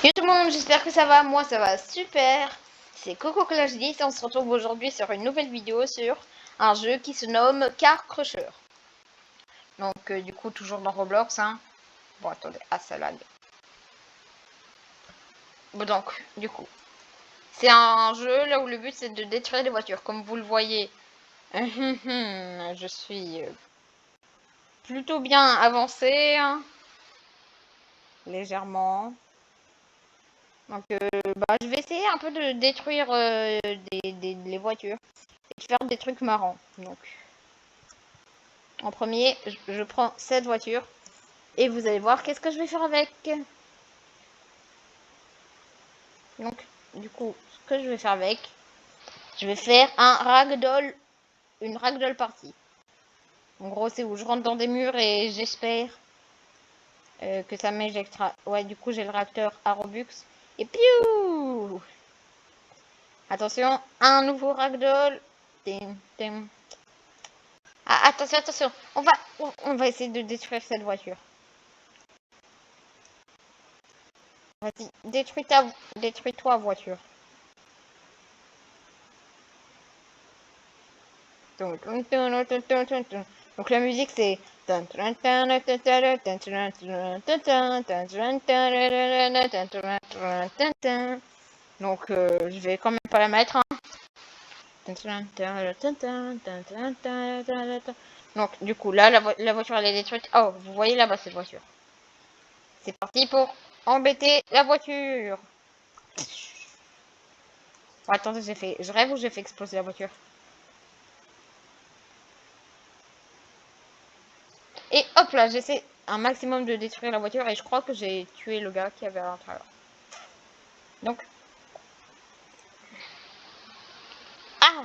Yo tout le monde, j'espère que ça va, moi ça va super. C'est Coco Clash 10 et on se retrouve aujourd'hui sur une nouvelle vidéo sur un jeu qui se nomme Car Crusher. Donc du coup toujours dans Roblox hein. Bon attendez, ça lag. Bon donc du coup, c'est un jeu là où le but c'est de détruire les voitures. Comme vous le voyez, je suis plutôt bien avancé, hein. Légèrement. Donc je vais essayer un peu de détruire les voitures et de faire des trucs marrants. Donc en premier, je prends cette voiture et vous allez voir qu'est-ce que je vais faire avec. Donc du coup, ce que je vais faire avec, je vais faire un ragdoll, une ragdoll party. En gros, c'est où je rentre dans des murs et j'espère que ça m'éjectera. Ouais, du coup, j'ai le réacteur à Robux. Et piou! Attention, un nouveau ragdoll. Tim, tim. Ah, attention, attention. On va essayer de détruire cette voiture. Vas-y, détruis-toi, voiture. Donc la musique c'est donc je vais quand même pas la mettre hein. Donc du coup là la voiture elle est détruite. Oh vous voyez là-bas cette voiture. C'est parti pour embêter la voiture. Oh, attendez, je rêve ou j'ai fait exploser la voiture. Et hop là, j'essaie un maximum de détruire la voiture et je crois que j'ai tué le gars qui avait à l'intérieur. Donc... Ah!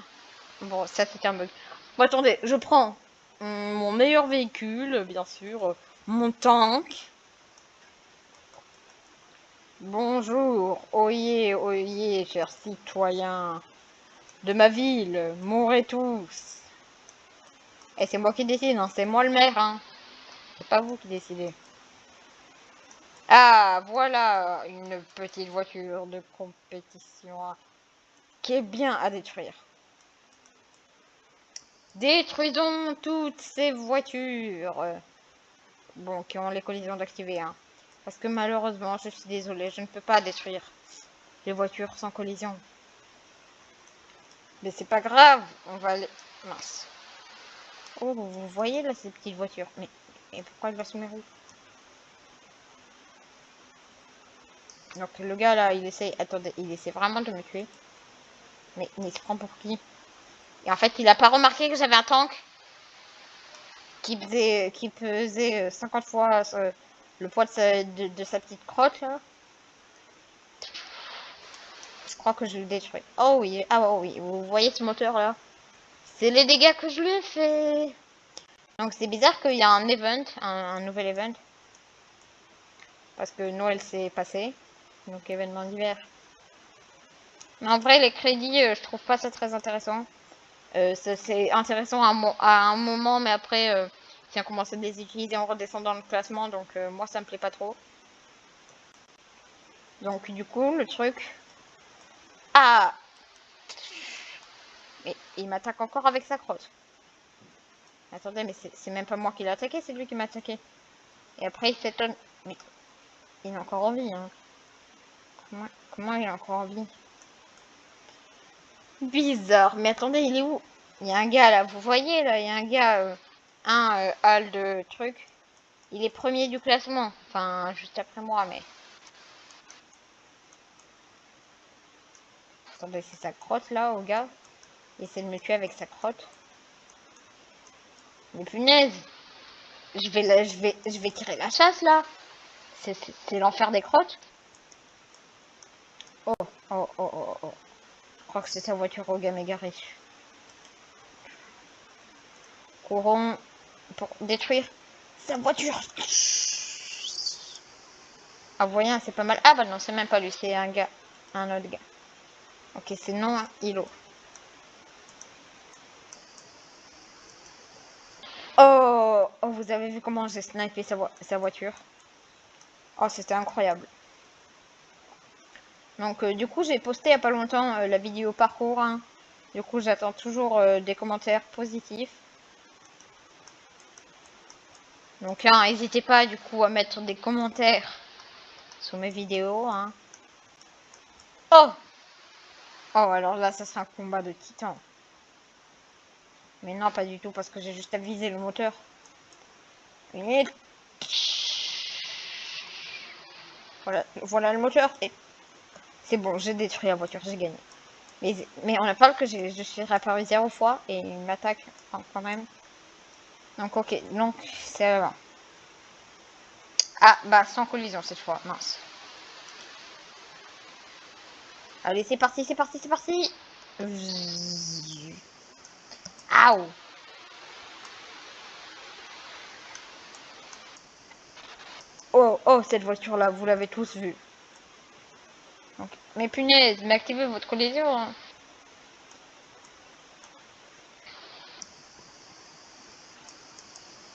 Bon, ça c'était un bug. Bon, attendez, je prends mon meilleur véhicule, bien sûr, mon tank. Bonjour, oyez, chers citoyens de ma ville, mourrez tous. Et c'est moi qui décide, hein, c'est moi le maire, hein. C'est pas vous qui décidez. Ah, voilà une petite voiture de compétition qui est bien à détruire. Détruisons toutes ces voitures. Bon, qui ont les collisions d'activer, hein. Parce que malheureusement, je suis désolée, je ne peux pas détruire les voitures sans collision. Mais c'est pas grave, on va les... Mince. Oh, vous voyez là ces petites voitures. Mais pourquoi elle va sous mes roues? Donc le gars là, il essaie... Attendez, il essaie vraiment de me tuer. Mais il se prend pour qui? Et en fait, il a pas remarqué que j'avais un tank qui pesait 50 fois le poids de sa petite crotte là. Je crois que je le détruis. Oh oui, ah oui, vous voyez ce moteur là? C'est les dégâts que je lui ai fait. Donc c'est bizarre qu'il y a un event, un nouvel event. Parce que Noël s'est passé. Donc événement d'hiver. Mais en vrai les crédits, je trouve pas ça très intéressant. C'est intéressant à un moment, mais après, si on commence à les utiliser, on redescend dans le classement. Donc moi ça me plaît pas trop. Donc du coup le truc... Ah! Mais il m'attaque encore avec sa crosse. Attendez, mais c'est même pas moi qui l'ai attaqué, c'est lui qui m'a attaqué. Et après il s'étonne. Mais il est encore en vie, hein. Comment il est encore en vie? Bizarre. Mais attendez, il est où? Il y a un gars là, vous voyez là, il y a un gars, hall de truc. Il est premier du classement. Enfin, juste après moi, mais... Attendez, c'est sa crotte là, au gars. Il essaie de me tuer avec sa crotte. Mais punaise! Je vais tirer la chasse là. C'est l'enfer des crottes. Oh, oh, oh, oh, oh. Je crois que c'est sa voiture au gars mégaré. Courons pour détruire sa voiture. Ah, vous voyez, c'est pas mal. Ah bah non, c'est même pas lui, c'est un gars. Un autre gars. Ok, c'est non un îlot. Oh, oh, vous avez vu comment j'ai snipé sa voiture? Oh, c'était incroyable. Donc du coup j'ai posté il y a pas longtemps la vidéo parcours, hein. Du coup j'attends toujours des commentaires positifs. Donc hein, n'hésitez pas du coup à mettre des commentaires sous mes vidéos, hein. Oh! Oh, alors là, ça sera un combat de titans. Mais non, pas du tout, parce que j'ai juste à viser le moteur. Et... Voilà le moteur. Et c'est bon, j'ai détruit la voiture, j'ai gagné. Mais on a parlé que je suis réapparu 0 fois et il m'attaque quand même. Donc ok, donc c'est... Ah, bah sans collision cette fois, mince. Allez, c'est parti, c'est parti, c'est parti. Aouh. Oh, oh, cette voiture-là, vous l'avez tous vue. Donc, mais punaise, mais activez votre collision, hein.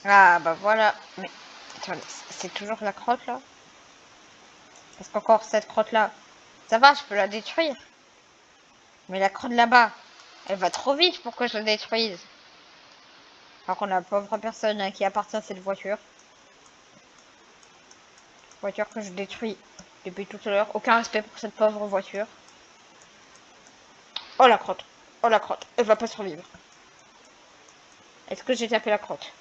Ah, bah voilà. Mais, attendez, c'est toujours la crotte, là? Parce qu'encore cette crotte-là, ça va, je peux la détruire. Mais la crotte là-bas, elle va trop vite pour que je la détruise. Par contre, la pauvre personne à qui appartient cette voiture. Voiture que je détruis depuis tout à l'heure. Aucun respect pour cette pauvre voiture. Oh la crotte. Oh la crotte. Elle va pas survivre. Est-ce que j'ai tapé la crotte?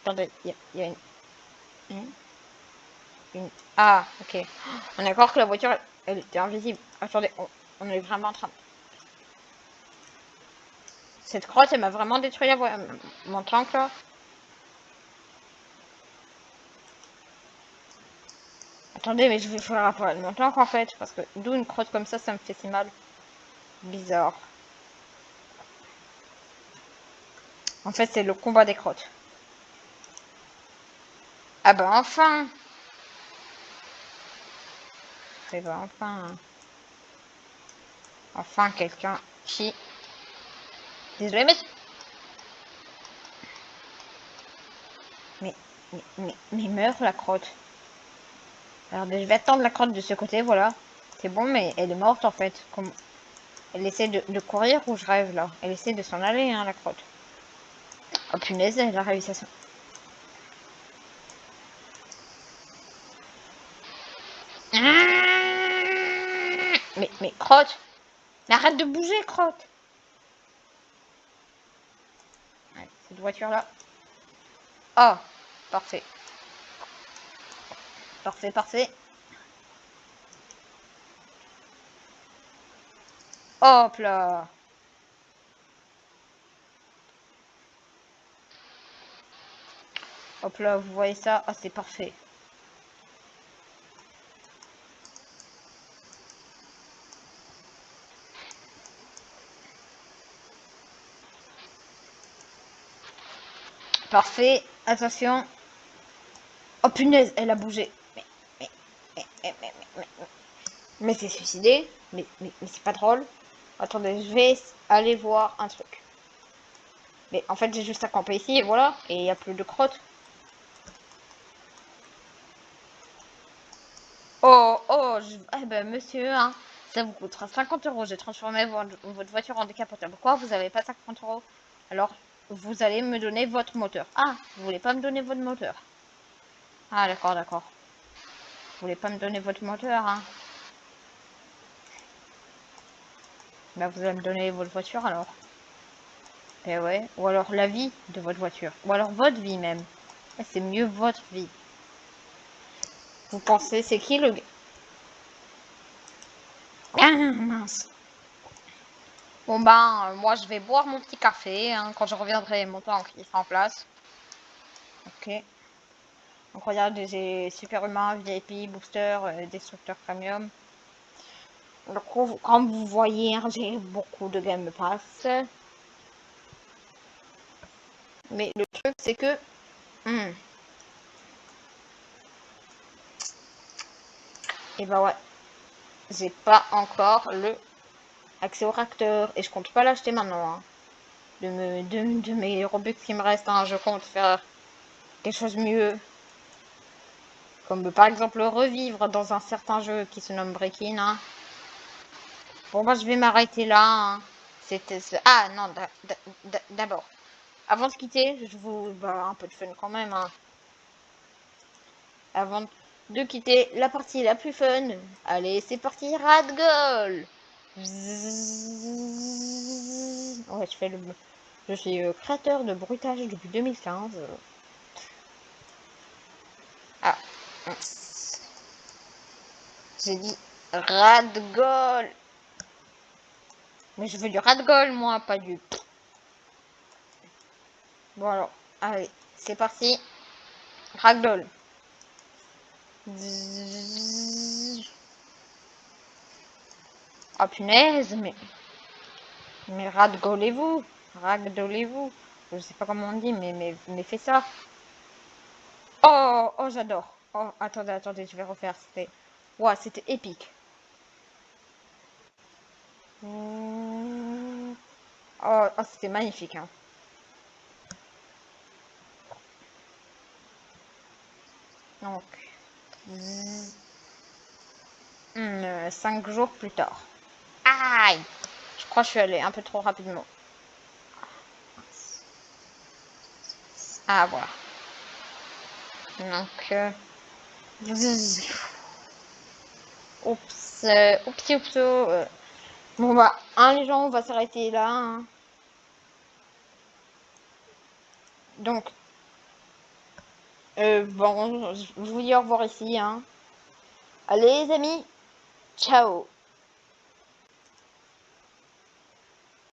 Attendez, il y a une... Ah, ok. On est d'accord que la voiture, elle était invisible. Attendez, on est vraiment en train... Cette crotte, elle m'a vraiment détruit mon tank, là. Attendez, mais je vais faire rapport à mon tank, en fait. Parce que d'où une crotte comme ça me fait si mal. Bizarre. En fait, c'est le combat des crottes. Ah bah enfin! C'est bah enfin... Enfin quelqu'un qui... Désolé, mais meurt la crotte. Alors je vais attendre la crotte de ce côté, voilà. C'est bon, mais elle est morte en fait. Comme... Elle essaie de courir ou je rêve là. Elle essaie de s'en aller, hein, la crotte. Oh punaise, elle a réussi à ça. Mais crotte! Mais arrête de bouger, crotte! Ouais, cette voiture là. Oh, parfait. Parfait, parfait. Hop là! Hop là, vous voyez ça? Ah, c'est parfait. Parfait. Attention. Oh punaise, elle a bougé. Mais, mais c'est suicidé. Mais c'est pas drôle. Attendez, je vais aller voir un truc. Mais en fait, j'ai juste à camper ici et voilà. Et il n'y a plus de crottes. Oh, oh, eh ben monsieur, hein, ça vous coûtera 50 euros. J'ai transformé votre voiture en décapotable. Pourquoi vous n'avez pas 50 euros? Alors, vous allez me donner votre moteur. Ah, vous voulez pas me donner votre moteur? Ah, d'accord, d'accord. Vous voulez pas me donner votre moteur, hein? Bah, vous allez me donner votre voiture alors. Eh ouais. Ou alors la vie de votre voiture. Ou alors votre vie même. C'est mieux votre vie. Vous pensez, c'est qui le... Ah, mince. Bon ben, moi je vais boire mon petit café, hein. Quand je reviendrai, mon tank il sera en place. Ok. Donc regardez, j'ai super humain, VIP, booster, destructeur premium. Donc comme vous voyez, hein, j'ai beaucoup de game pass. Mais le truc c'est que... Et bah ouais, j'ai pas encore le accès au réacteur. Et je compte pas l'acheter maintenant, hein. De mes Robux qui me restent, hein, je compte faire quelque chose de mieux. Comme par exemple revivre dans un certain jeu qui se nomme Breaking. Hein. Bon, bah, je vais m'arrêter là. Hein. Ah, non, d'abord. Avant de quitter, je vous... Bah, un peu de fun quand même. Hein. Avant de quitter la partie la plus fun. Allez, c'est parti, Radgol. Ouais, je suis créateur de bruitage depuis 2015. Ah, j'ai dit Radgol. Mais je veux du Radgol, moi, pas du... Bon alors, allez, c'est parti. Ragdoll. Ah punaise, mais ragdollez-vous. Ragdollez-vous. Je sais pas comment on dit, mais fais ça. Oh, oh, j'adore. Oh, attendez, je vais refaire. C'était... Ouah, c'était épique. Oh, oh, c'était magnifique. Hein. Donc, 5 jours plus tard. Aïe! Je crois que je suis allée un peu trop rapidement. Ah, voilà. Donc, oups, oupsie, oupso. Bon, bah, les gens, on va s'arrêter là. Hein. Donc, bon, je vous dis au revoir ici. Hein. Allez, les amis, ciao!